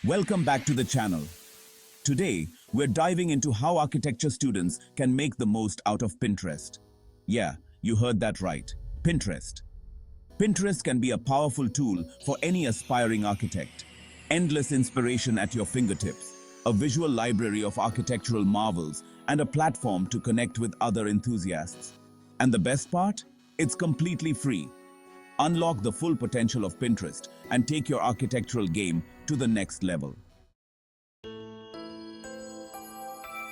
Welcome back to the channel. Today, we're diving into how architecture students can make the most out of Pinterest. Yeah, you heard that right. Pinterest. Pinterest can be a powerful tool for any aspiring architect. Endless inspiration at your fingertips, a visual library of architectural marvels, and a platform to connect with other enthusiasts. And the best part? It's completely free. Unlock the full potential of Pinterest and take your architectural game to the next level.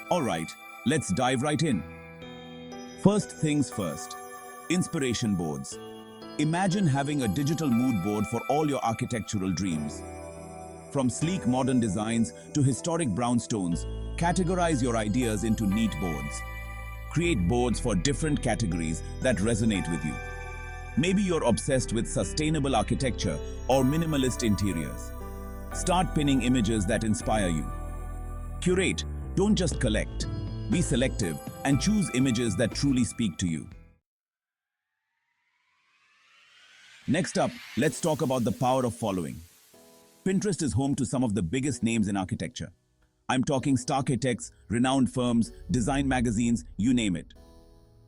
Alright, let's dive right in. First things first, inspiration boards. Imagine having a digital mood board for all your architectural dreams. From sleek modern designs to historic brownstones, categorize your ideas into neat boards. Create boards for different categories that resonate with you. Maybe you're obsessed with sustainable architecture or minimalist interiors. Start pinning images that inspire you. Curate, don't just collect. Be selective and choose images that truly speak to you. Next up, let's talk about the power of following. Pinterest is home to some of the biggest names in architecture. I'm talking Starchitects, renowned firms, design magazines, you name it.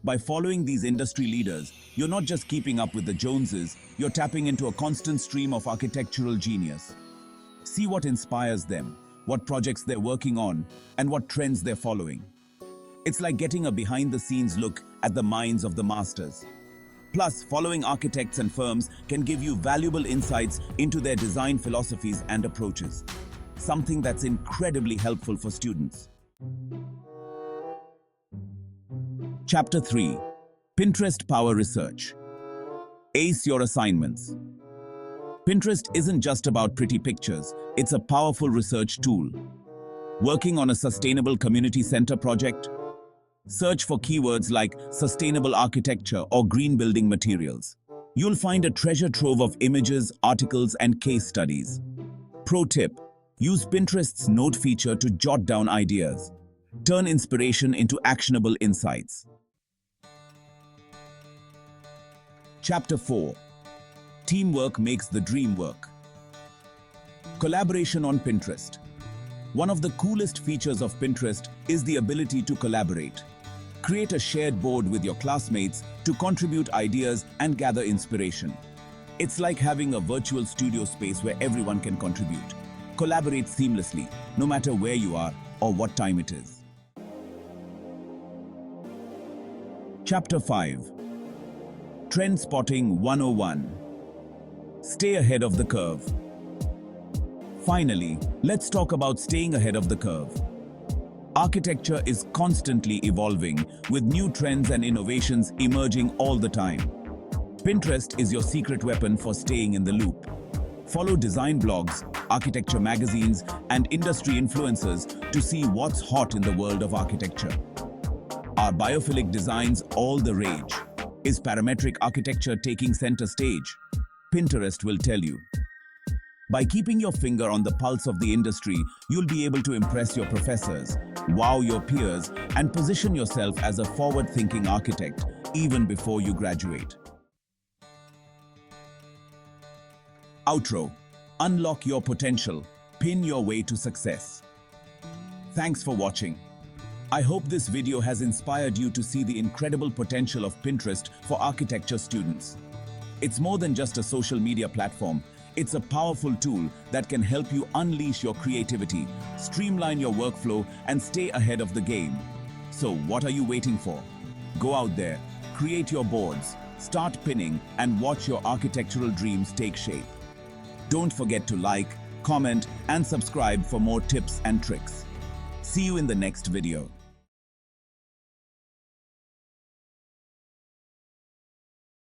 By following these industry leaders, you're not just keeping up with the Joneses, you're tapping into a constant stream of architectural genius. See what inspires them, what projects they're working on, and what trends they're following. It's like getting a behind-the-scenes look at the minds of the masters. Plus, following architects and firms can give you valuable insights into their design philosophies and approaches, something that's incredibly helpful for students. Chapter 3. Pinterest Power Research. Ace your assignments. Pinterest isn't just about pretty pictures, it's a powerful research tool. Working on a sustainable community center project? Search for keywords like sustainable architecture or green building materials. You'll find a treasure trove of images, articles, and case studies. Pro tip: use Pinterest's note feature to jot down ideas. Turn inspiration into actionable insights. Chapter 4. Teamwork makes the dream work. Collaboration on Pinterest. One of the coolest features of Pinterest is the ability to collaborate. Create a shared board with your classmates to contribute ideas and gather inspiration. It's like having a virtual studio space where everyone can contribute. Collaborate seamlessly, no matter where you are or what time it is. Chapter 5. Trend Spotting 101. Stay ahead of the curve. Finally, let's talk about staying ahead of the curve. Architecture is constantly evolving, with new trends and innovations emerging all the time. Pinterest is your secret weapon for staying in the loop. Follow design blogs, architecture magazines, and industry influencers to see what's hot in the world of architecture. Are biophilic designs all the rage? Is parametric architecture taking center stage? Pinterest will tell you. By keeping your finger on the pulse of the industry, you'll be able to impress your professors, wow your peers, and position yourself as a forward-thinking architect even before you graduate. Outro. Unlock your potential. Pin your way to success. Thanks for watching. I hope this video has inspired you to see the incredible potential of Pinterest for architecture students. It's more than just a social media platform. It's a powerful tool that can help you unleash your creativity, streamline your workflow, and stay ahead of the game. So what are you waiting for? Go out there, create your boards, start pinning, and watch your architectural dreams take shape. Don't forget to like, comment, and subscribe for more tips and tricks. See you in the next video.